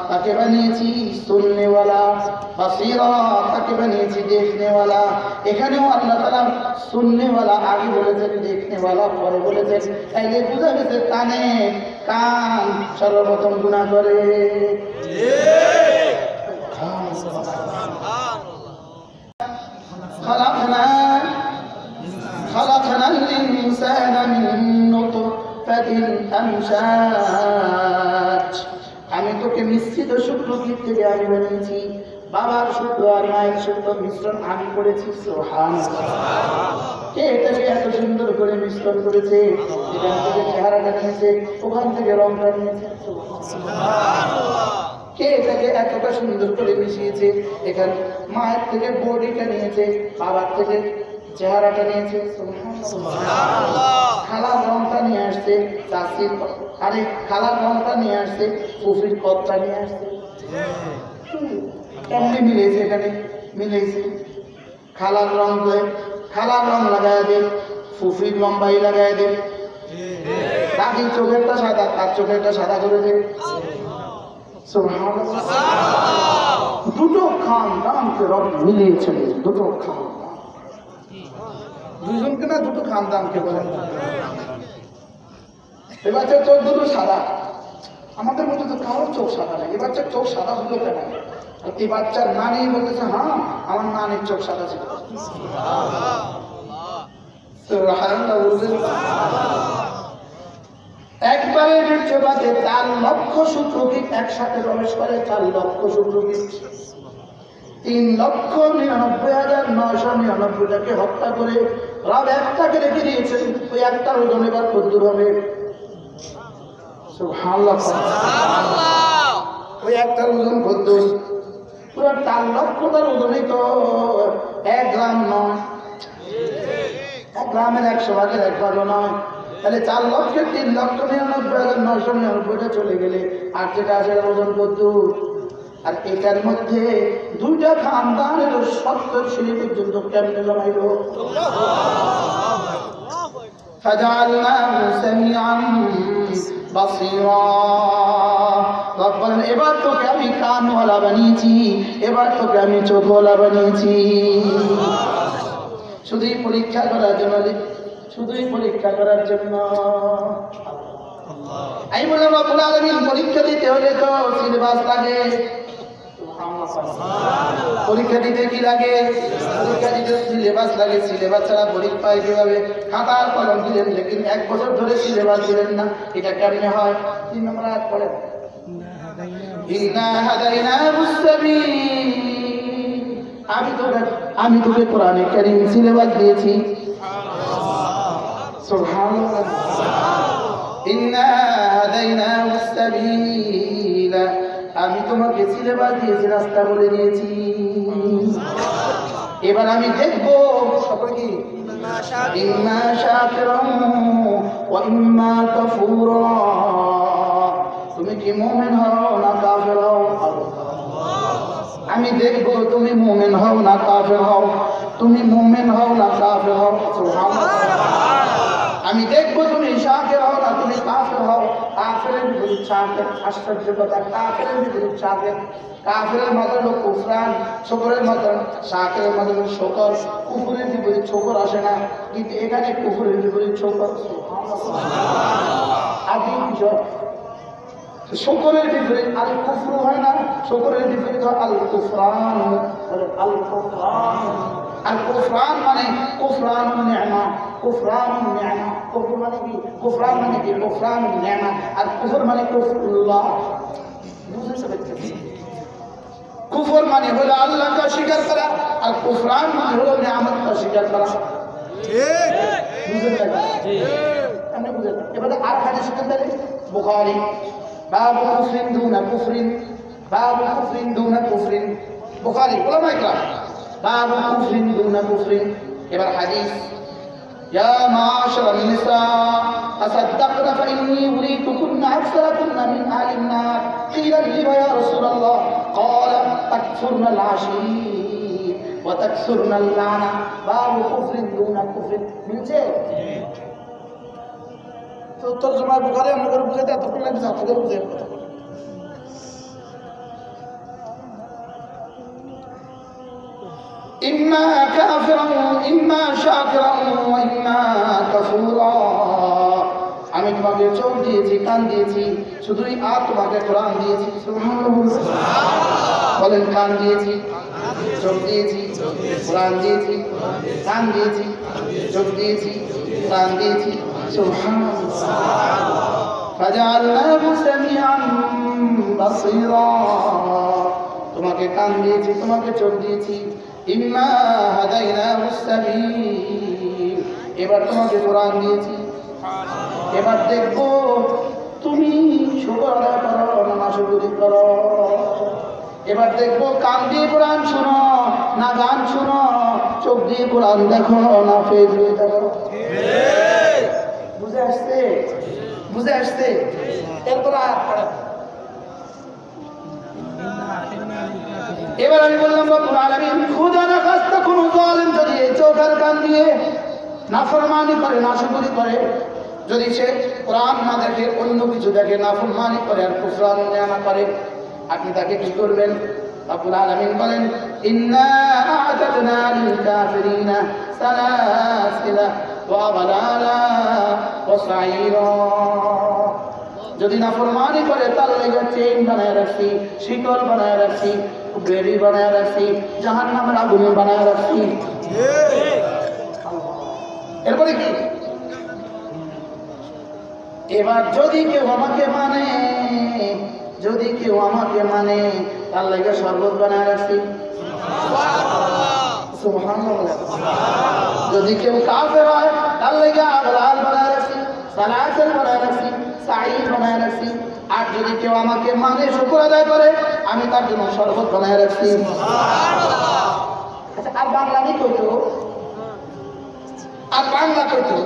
তাকে বানিয়েছি শুননেওয়ালা, বাসীরা তাকে বানিয়েছি দেখনেওয়ালা। এখানেও আল্লাহ তাআলা শুননেওয়ালা আগে বলেছেন, দেখনেওয়ালা পরে বলেছেন। তাইলে বুঝা গেছে কানে, কান সর্বপ্রথম গুনাহ করে। خلقنا الإنسان من نطفة أمشاج, আমি তোকে মিশ্রিত শুক্রকীট থেকে আমি বানিয়েছি। বাবার শুক্র আর মায়ের শুক্র মিশ্রণ আমি করেছি। সুবহানাল্লাহ। কে এটাকে এত সুন্দর করে মিশ্রণ করেছে? এখান থেকে চেহারাটা নিয়েছে, ওখান থেকে রংটা নিয়েছে। সুবহানাল্লাহ। কে এটাকে এতটা সুন্দর করে মিশিয়েছে? এখানে মায়ের থেকে বডিটা নিয়েছে, বাবার থেকে চেহারাটা নিয়েছে। সুবহানাল্লাহ। খালার রংটা নিয়ে আসছে, চাষির আরে খালার রংটা নিয়ে আসছে, ফুফির কপটা নিয়ে আসছে। এমনি মিলেছে, এখানে মিলেছে। খালার রং দেয়, খালার রং লাগাই দেন, ফুফির লম্বাই লাগাই দেন। দাদির চোখেরটা সাদা, তার চোখেরটা সাদা করে দেন। দুটো খানদানকে রব মিলিয়েছেন, দুটো খানদান, দুইজনকে না, দুটো খানদানকে বলেন। এ বাচ্চার চোখ দুটো সাদা, আমাদের মধ্যে তো কারোর চোখ সাদা নেই। এ বাচ্চার চোখ সাদা হলো কেন? এই বাচ্চার নানি বলতেছে হ্যাঁ আমার নানির চোখ সাদা ছিল। একবারে বীর্য বাদে 4 লক্ষ শুক্রকীট একসাথে প্রবেশ করে। 4 লক্ষ শুক্রকীট 3,99,999টাকে হত্যা করে রব একটাকে রেখে দিয়েছেন। ওই একটার ওজন এবার কদ্দুর হবে? সুবহানাল্লাহ। ওই একটার ওজন কদ্দুর? পুরো 4 লক্ষটার ওজনই তো 1 গ্রাম নয়, 1 গ্রামের 100 ভাগের 1 ভাগও নয়। তাহলে 4 লক্ষের 3,99,999টা চলে গেলে আর যেটা আছে ওজন কদ্দুর? আর এটার মধ্যে 2টা খানদানের 70 সিঁড়ি পর্যন্ত কেমনে জমাইল? ফাজআলনাহু সামিআন বাসীরা। এবার তোকে আমি কানওয়ালা বানিয়েছি, এবার তোকে আমি চোখওয়ালা বানিয়েছি। শুধুই পরীক্ষা করার জন্য, শুধুই পরীক্ষা করার জন্য। আমি বললাম রব্বুল আলামিন পরীক্ষা দিতে হলে তো সিলেবাস লাগে। পরীক্ষা দিতে কি লাগে? পরীক্ষা দিতে সিলেবাস লাগে। সিলেবাস ছাড়া পরীক্ষা হয় কিভাবে? খাতার কলম দিলেন, লেকিন 1 বছর ধরে সিলেবাস দিলেন না, এটা কেমনে হয়? 3 নম্বর আয়াত পড়েন, ইন্না হাদাইনাহুস সাবিল আমি তোকে কোরআনে কারীম সিলেবাস দিয়েছি। সুবহানাল্লাহ। ইন্না হাদাইনাহুস সাবিলা, আমি তোমাকে সিলেবাস দিয়েছি, রাস্তা বলে দিয়েছি। এবার আমি দেখবো সকলে কি ইম্মা শাকিরান ওয়া ইম্মা কাফুরা, তুমি কি মুমিন হও না কাফের হও। আমি দেখবো তুমি মুমিন হও না কাফের হও, তুমি মুমিন হও না কাফের হও। আমি দেখবো তুমি শাকির হও না তুমি কাফের হও। কাফেরের বিপরীত শাকির, আশ্চর্য কথা, কাফেরের বিপরীত শাকির। কাফেরের মত হলো কুফরান, শুকরের মত শাকিরের মত হলো শুকর। কুফরের বিপরীত শুকর আসে না, কিন্তু এখানে কুফরের বিপরীত শুকর। আদিম বিষয়। শুকরের বিপরীত আল কুফর হয় না, শুকরের বিপরীত হয় আল কুফরান। আল কুফরান, আল কুফরান মানে কুফরানুন নি'মা, কুফরানুন নি'মা। কুফর মানে কি? কুফরান মানে কি? কুফরানুন নি'মা। আর কুফর মানে কুফরুল্লাহ। বুঝেছ বাচ্চা? কুফর মানে হলো আল্লাহকে অস্বীকার করা, আর কুফরান মানে হলো নিয়ামতকে অস্বীকার করা। ঠিক বুঝেন না? জি আপনি বুঝেন। এবারে আর হাদিস শুনতে বুখারী বাবু কুফরিন দুনা কুফরিন, বাবু কুফরিন দুনা কুফরিন। বুখারী উলামা ইকরাম বাবু কুফরিন দুনা কুফরিন। এবার হাদিস ইয়া মাশারান নিসা আসাদদাকনা ফাইন্নী উরিতুকুন্না আকসারাকুন্না মিন আহলিন নার। কিলা লিমা ইয়া রাসূলুল্লাহ? ক্বালা তাকফুরনাল আশীর ওয়া তাকসুরনাল লানা। বাবু কুফরিন দুনা কুফরিন। মিলছে? তো তরজমা বুখারী আমরা করে বুঝাতে এতক্ষণ লাগছে, আপনাদের বুঝাই কথা বলি। ইম্মা কাফিরান ইম্মা শাকিরান ওয়া ইম্মা কাফুরা। আমি তোমাকে চোখ দিয়েছি, কান দিয়েছি, শুধুই তোমাকে কোরআন দিয়েছি। সুবহানাল্লাহ বলেন। কান দিয়েছি, চোখ দিয়েছি, কোরআন দিয়েছি, কান দিয়েছি, চোখ দিয়েছি, কান দিয়েছি। সুবহানাল্লাহ। ফাজআলনাহু সামিআন বাসীরা। তোমাকে কান দিয়েছি, তোমাকে চোখ দিয়েছি। ইম্মা হাদাইনাহুস সাবিল, এবার তোমাকে কোরআন দিয়েছি। এবার দেখবো তুমি শুকর আদায় করো না নাশকরি করো। এবার দেখবো কান দিয়ে কোরআন শোনো না গান শোনো, চোখ দিয়ে কোরআন দেখো না ফেসবুক দেখো। বুঝে আসছে? বুঝে আসছে? এরপর এবার আমি বললাম রব্বুল আলামিন খোদা না খাস্তা কোনো জালেম যদি এই চোখ আর কান দিয়ে নাফরমানি করে, নাশকরি করে, যদি সে কোরআন না দেখে অন্য কিছু দেখে, নাফরমানি করে আর কুফরান না করে, আপনি তাকে কি করবেন? রব্বুল আলামিন বলেন ইন্না আ'তাদনা লিল কাফিরিনা সালাসিলা ওয়া গালালা ওয়া সাইরা। যদি নাফরমানি করে তার লাগা চেইন বানায় রাখছি, শিকল বানায় রাখছি, বেড়ি বানায় রাখছি, জাহান্নামের আগুন বানায় রাখছি। এরপরে কি? এবার যদি কেউ আমাকে মানে, যদি কেউ আমাকে মানে, তার লাগা শরবত বানায় রাখছি। সুবহানাল্লাহ। যদি কেউ কাফের হয় তার লাগা আগলাল বানায় রাখছি, সালাসিল বানায় রাখছি, সাঈদ বানায় রাখছি। আর যদি কেউ আমাকে মানে শুকর আদায় করে, আমি তার জন্য শরবত বানায় রাখছি। আচ্ছা, আর বাংলা নেই কইতো? আর বাংলা কইতো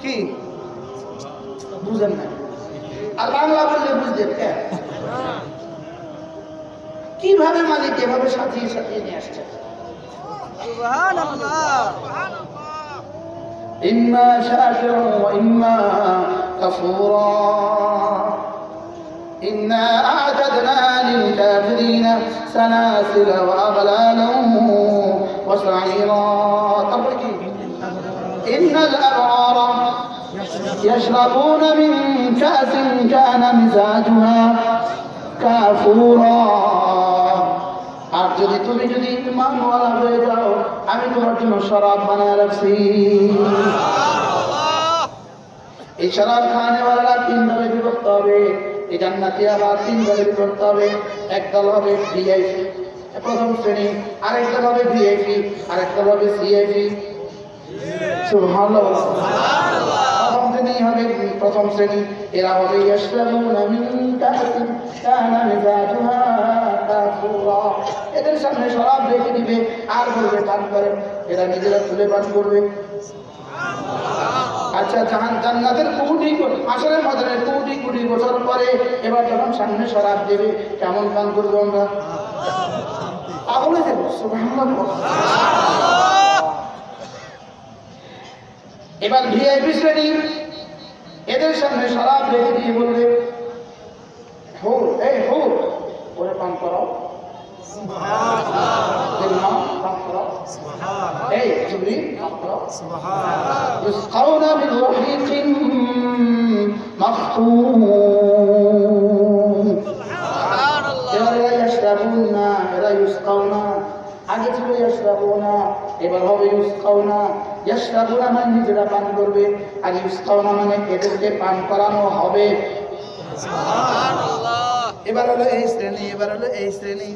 কি? বুঝেন না? আর বাংলা বললে বুঝতেন কেন? কিভাবে মালিক এভাবে সাজিয়ে সাজিয়ে নিয়ে আসছে। ইম্মা শাকিরান ওয়া ইম্মা কাফুরা। ইন্না আ'তাদনা লিল কাফিরিনা সালাসিলা ওয়া আগলালান ওয়া সাইরা। তারপর কি? ইন্নাল আবরারা يشربون من كأس كان مزاجها كافورا। আর যদি ইমানওয়ালা হয়ে যাও, আমি তোমার জন্য শরাব বানায় রাখছি। এই শরাব খানেওয়ালা তিন দলে বিভক্ত হবে। এই জান্নাতি আবার তিন দলে বিভক্ত হবে। এক দল হবে ভিআইপি, প্রথম শ্রেণী, আরেকটা হবে ভিআইপি, আরেকটা হবে সিআইপি। সুবহানাল্লাহ। প্রথম শ্রেণী হবে প্রথম শ্রেণী, এরা হবে ইয়াশরাবুনা মিন কাসিন কানা মিজাজুহা কাফুরা। এদের সামনে শরাব রেখে দিবে আর বলবে পান করেন, এরা নিজেরা তুলে পান করবে। আচ্ছা, জান্নাতের আসরের ময়দানে কোটি বছর পরে এবার যখন সামনে শরাব দেবে, কেমন পান করবো আমরা? পাগল হয়ে যাবো। সুবহানাল্লাহ। এবার ভিআইপি শ্রেণী, এদের সামনে শরাব রেখে দিয়ে বলবে হুর, এই হুর, ওরে পান করো। এই জুবরি পান করো। ইসকাউনা মিন রহিকিন মাখতুম। এবার এরা ইয়াশরাবুনা, এরা ইসকাউনা। আগে ছিল ইয়াশরাবুনা, এবার হবে ইসকাউনা। ইয়াশরাবুনা মানে নিজেরা পান করবে, আর ইসকাউনা মানে এদেরকে পান করানো হবে। এবার হলো এই শ্রেণী, এবার হলো এই শ্রেণী।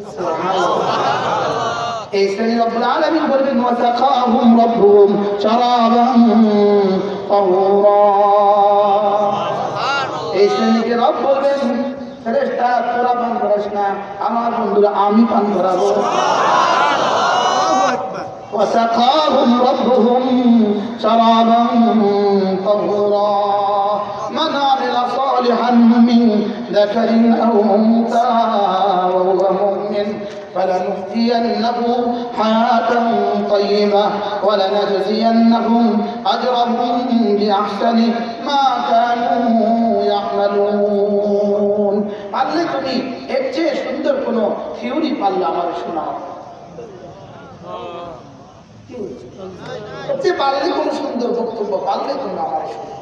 এই শ্রেণী রব্বুল আলামিন বলবেন ওয়াসাকাহুম রাব্বুহুম শারাবান তাহুরা। এই শ্রেণীকে রব বলবেন ফেরেশতা তোরা পান করিস না, আমার বন্ধুরা আমি পান করাবো। وسقاهم ربهم شرابا طهورا من عمل صالحا من ذكر أو أنثى وهو مؤمن فلنحيينه حياة طيبة ولنجزينهم أجرهم بأحسن ما كانوا يعملون। পারলে তুমি এর চেয়ে সুন্দর কোনো থিওরি পারলে আমার শোনাও। পারলে কোন সুন্দর বক্তব্য পারলে তোমরা আমার শোনো।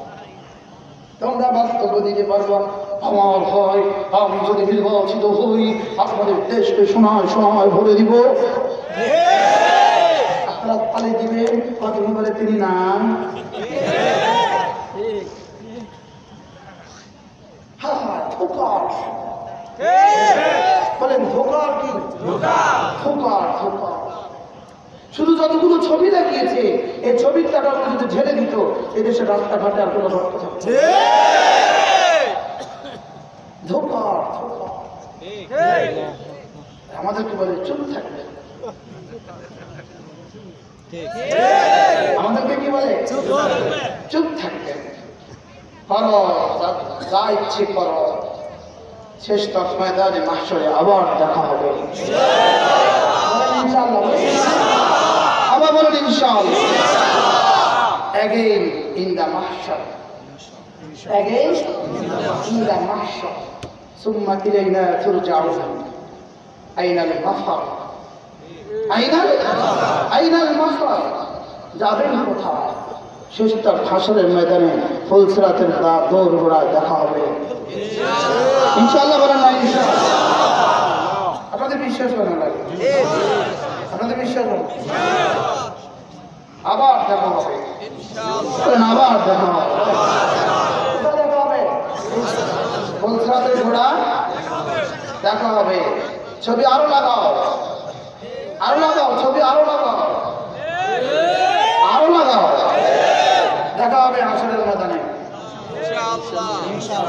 তোমরা বক্তব্য দিতে পারবো। আমার ভয় আমি যদি নির্বাচিত হই আপনাদের দেশকে শোনায় ভরে দিব। আপনারা পালে দিবেন কত বলে তিনি নাম। ধোকার বলেন, ধোকার কি? ধোকার। শুধু যতগুলো ছবি লাগিয়েছে এই ছবির টাকা যদি ঢেলে দিত এদেশের রাস্তাঘাটে আর কোনো ঘটনা থাকতো। ধোকার। আমাদেরকে বলে চুপ থাকবে। আমাদেরকে কি বলে? চুপ থাকবে। করো যা ইচ্ছে করো, শেষ তক ময়দানে মাহশরে আবার দেখা হবে ইনশাআল্লাহ। আবার বলুন ইনশাআল্লাহ। Again in the mahshar. Again in the mahshar. ثم إلينا ترجعون. أين المفر? أين المفر? যাবেন কোথায়? শেষ তক হাসরের ময়দানে ফুলসিরাতের দৌড় গোড়ায় দেখা হবে ইনশাআল্লাহ। বলেন না ইনশাআল্লাহ। আপনাদের বিশ্বাস করেন লাগে? আপনাদের বিশ্বাস করেন? আবার দেখা হবে ইনশাআল্লাহ। আবার দেখা হবে। কোথায় দেখা হবে? ফুলসিরাতের গোড়া দেখা হবে। ছবি আরো লাগাও, ছবি আরো লাগাও। দেখা হবে হাসরের ময়দানে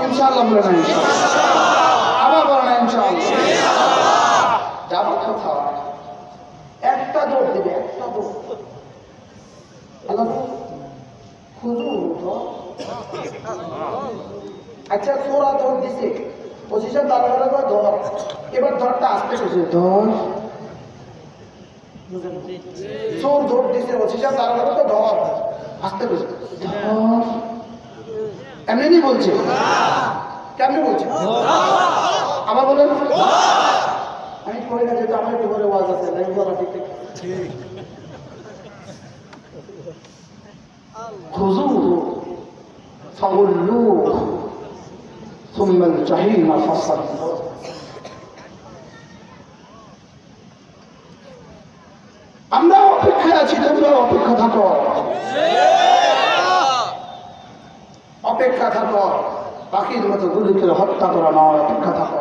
ইনশাআল্লাহ। বলে না ইনশাআল্লাহ। আবার বলে না ইনশাআল্লাহ। যাবো কোথাও? একটা দৌড় দিবে, একটা দৌড়। আচ্ছা, চোরা দৌড় দিছে, পজিশন দাঁড়ানো করে ধর। এবার ধরটা আসতে গেছে, ধর। চোর দৌড় দিছে, পজিশন দাঁড়ানো করে ধর, আসতে গেছে, ধর। এমনি বলছে, কেমনি বলছে? আবার বলেন। আমি কই না, যেহেতু আমার একটু করে ওয়াজ আছে, তাই বলা ঠিক। খুযুহু ফাগুল্লুহু সুম্মা আল-জাহিম ফাসাল্লু। আমরা অপেক্ষায় আছি, তোমরা অপেক্ষা থাকো, অপেক্ষা থাকো। পাখির মতো গুলি করে হত্যা করা নয়, অপেক্ষা থাকো।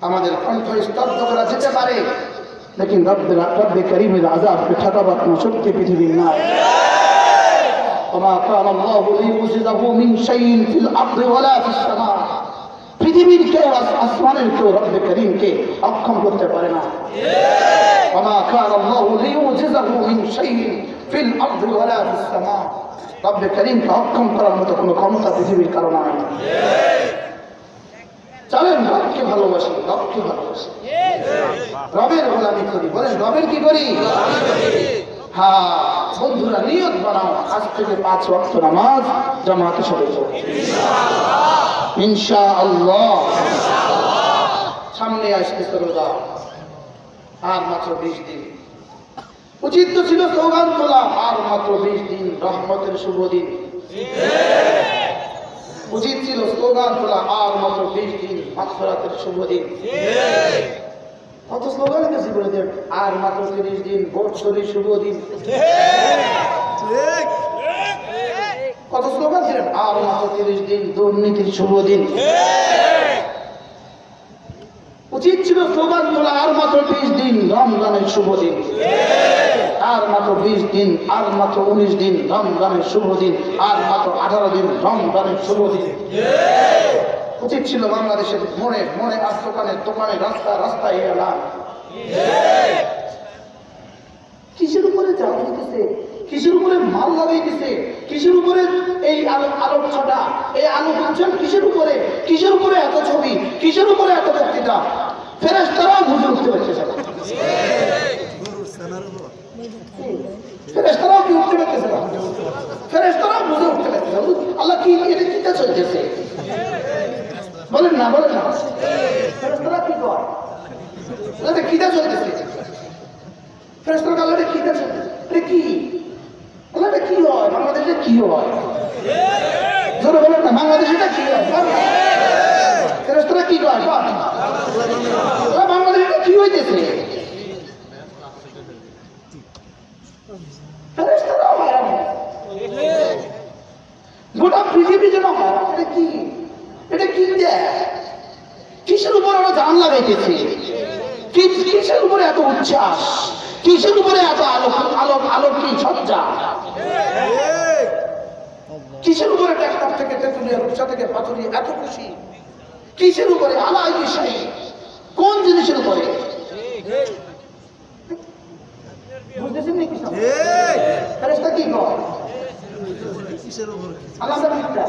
আমাদের কণ্ঠ স্তব্ধ করা যেতে পারে, লেকিন রব্বে করিমের আযাবকে ঠকাবার কোনো শক্তি পৃথিবীর নাই। ওমা কানা আল্লাহু লিইউজিজাহু মিন শাইইন ফিল আরদি ওয়ালা ফিস সামা। পৃথিবীর কেউ আসমানের কেউ রব্বে করিমকে অক্ষম করতে পারে না। ওমা কানা আল্লাহু লিইউজিজাহু মিন শাইইন ফিল আরদি ওয়ালা ফিস সামা। রব্বে করিমকে অক্ষম করার মতো কোনো ক্ষমতা পৃথিবীর কারো নাই। চলেন রবকে ভালোবাসি, রবকে ভালোবাসি, রবের গোলামি করি। বলেন রবের কি করি? হ্যাঁ বন্ধুরা, নিয়ত বানাও আজ থেকে 5 ওয়াক্ত নামাজ জামাতে সাথে পড়ব ইনশাআল্লাহ। সামনে আসতেছে রোজা, আর মাত্র 20 দিন। উচিত তো ছিল স্লোগান তোলা, আর মাত্র 20 দিন রহমতের শুভ দিন। উচিত ছিল স্লোগান তোলা, আর মাত্র 20 দিন মাগফিরাতের শুভ দিন। কত স্লোগান গেছি বলে দেন, আর মাত্র 30 দিন বৎসরের শুভ দিন। কত স্লোগান ছিলেন, আর মাত্র 30 দিন দুর্নীতির শুভ দিন। উচিত ছিল স্লোগান তোলা, আর মাত্র 20 দিন রমজানের শুভ দিন। আর মাত্র 20 দিন, আর মাত্র 19 দিন রমজানের শুভ দিন, আর মাত্র 18 দিন রমজানের শুভ দিন। উচিত ছিল বাংলাদেশের মোড়ে মোড়ে, আর দোকানে দোকানে, রাস্তা রাস্তায় এলাম। কিসের উপরে জাল দিতেছে, কিসের উপরে মাল লাগাইতেছে, কিসের উপরে এই আলোক ছটা, এই আলো বুঝছেন কিসের উপরে, কিসের উপরে এত ছবি, কিসের উপরে এত বক্তৃতা। ফেরেশতারাও বুঝে উঠতে পারতেছে না, ফেরেশতারাও কি উঠতে পারতেছে না, ফেরেশতারাও বুঝে উঠতে পারতেছে না। আল্লাহ কি এটা কিটা চলতেছে বলেন না, বলেন না। ফেরেশতারা কি করে, এটা কিটা চলতেছে, ফেরেশতারা আল্লাহ এটা কিটা চলতেছে, এটা কি আল্লাহ এটা কি হয়, বাংলাদেশে কি হয় জোরে বলেন না, বাংলাদেশে এটা কি হয়, ফেরেশতারা কি করে, বাংলাদেশে এটা কি হইতেছে। ফেরেশতারাও হারাম, গোটা পৃথিবী যেন হারাম। এটা কি, এটা কি দেয়, কিসের উপর আমরা জান লাগাইতেছি, কিসের উপরে এত উচ্ছ্বাস, কিসের উপরে এত আলোক আলোক আলোক কি সজ্জা, কিসের উপরে ট্রাক্টর থেকে তেঁতুলিয়া, রূপসা থেকে পাথুরিয়া এত খুশি, কিসের উপরে আলাই বিষয়, কোন জিনিসের উপরে বুঝতেছেন নাকি? ফেরেশতা কি কয়, আল্লাহ আমরা কিটা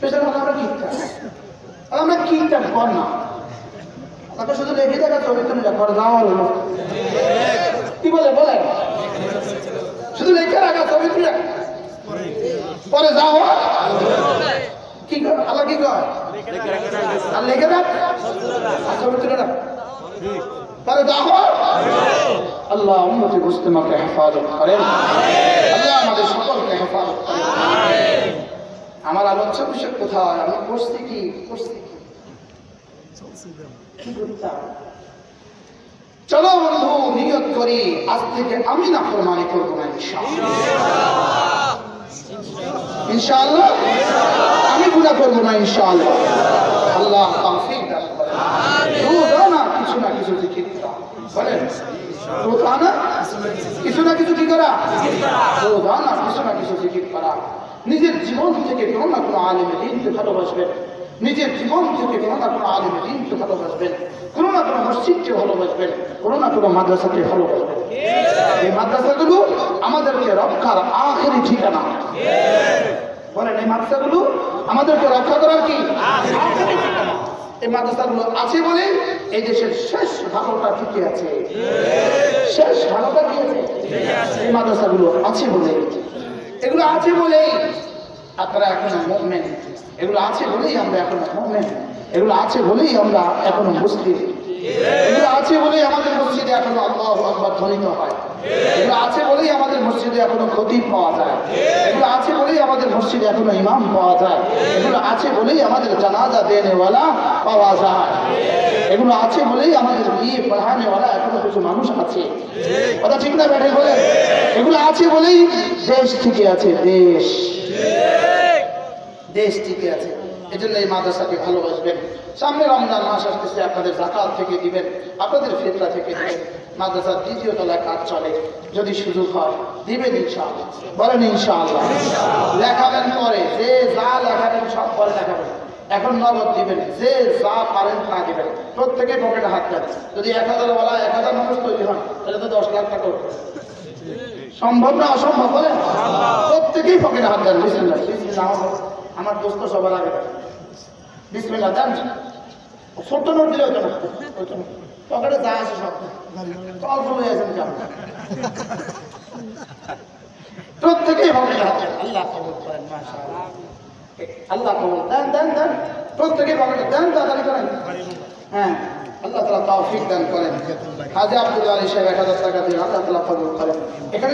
পেছনে, আমরা কিটা, আমরা কিটা কর না, তাকে শুধু লেগে দেখা ছবি তুলে যা করে যাওয়া হলো কি বলে, বলেন শুধু লেখা রাখা ছবি তুলে পরে যাওয়া কি কর, আল্লাহ কি কয়, আর লেখে রাখ আর ছবি তুলে রাখ পরে যাওয়া। আল্লাহ উম্মতি মুসলিমাকে হেফাজত করেন, আল্লাহ আমাদের সকলকে হেফাজত করেন। আমার আলোচ্য বিষয় কোথায়, আমি করছি কি, করছি কি করতাম। চলো বন্ধু নিয়ত করি আজ থেকে আমি নাফরমানি করবো না ইনশাআল্লাহ, আমি গুনাহ করবো না ইনশাআল্লাহ। আল্লাহ তৌফিক দান করেন। রোজানা কিছু না কিছু জিকির করা, বলেন রোজানা কিছু না কিছু কি করা, রোজানা কিছু না কিছু জিকির করা। নিজের জীবন থেকে কোনো না কোনো আলেমে দ্বীনকে ভালোবাসবেন, নিজের জীবন থেকে কোনো না কোনো আলেমে দ্বীনকে ভালোবাসবেন, কোনো না কোনো মসজিদকে ভালোবাসবেন, কোনো না কোনো মাদ্রাসাকে ভালোবাসবেন। এই মাদ্রাসাগুলো আমাদেরকে রক্ষার আখেরি ঠিকানা, বলেন এই মাদ্রাসাগুলো আমাদেরকে রক্ষা করার কি আখেরি ঠিকানা। এই মাদ্রাসাগুলো আছে বলে এই দেশের শেষ ভালোটা টিকে আছে, শেষ ভালোটা কি আছে, এই মাদ্রাসাগুলো আছে বলে, এগুলো আছে বলেই আপনারা এখনো মুমিন, এগুলো আছে বলেই আমরা এখনো মুমিন, এগুলো আছে বলেই আমরা এখনো মুসলিম, এগুলো আছে বলেই আমাদের মসজিদে এখনো আল্লাহু আকবার ধ্বনিত হয়, এগুলো আছে বলেই আমাদের মসজিদে এখনো খতিব পাওয়া যায়, এগুলো আছে বলেই আমাদের মসজিদে এখনো ইমাম পাওয়া যায়, এগুলো আছে বলেই আমাদের জানাজা দেনেওয়ালা পাওয়া যায়, এগুলো আছে বলেই আমাদের বিয়ে পড়ানেওয়ালা এখনো কিছু মানুষ আছে। কথা ঠিক না ব্যাঠে বলে, এগুলো আছে বলেই দেশ টিকে আছে, দেশ টিকে আছে। এই জন্য এই মাদ্রাসাকে ভালোবাসবেন। সামনে রমজান মাস আসতেছে, আপনাদের যাকাত থেকে দিবেন, আপনাদের ফিতরা থেকে দিবেন। মাদ্রাসার দ্বিতীয় তলায় কাজ চলে, যদি সুযোগ হয় দিবেন ইনশাআল্লাহ। বলেন ইনশাআল্লাহ। লেখাবেন পরে, যে যা লেখাবেন সব পরে লেখাবেন, এখন নগদ দিবেন, যে যা পারেন তা দিবেন। প্রত্যেকে পকেটে হাত দেন। যদি 1000 বলা 1000 মানুষ তৈরি হন তাহলে তো 10 লাখ টাকা উঠবে। সম্ভব না অসম্ভব? বলেন। প্রত্যেকেই পকেটে হাত দেন। বিসমিল্লাহ বিসমিল্লাহ। আমার দোস্ত সবার আগে বিসমিল্লাহ দেন। ছোট্ট নোট দিলে হতো না, পকেটে যা আছে সব অল্প হয়ে আছেন কেমন। প্রত্যেকেই পকেটে হাত দেন। আল্লাহ কবুল করেন। মাশাআল্লাহ, আল্লাহ কবুল। দেন দেন দেন, প্রত্যেকেই পকেটে দেন, তাড়াতাড়ি করেন। হ্যাঁ, আল্লাহ তাআলা তৌফিক দান করেন। হাজী আব্দুল্লাহ আলী সাহেব 1000 টাকা দিয়ে আল্লাহ তাআলা কবুল করেন। এখানে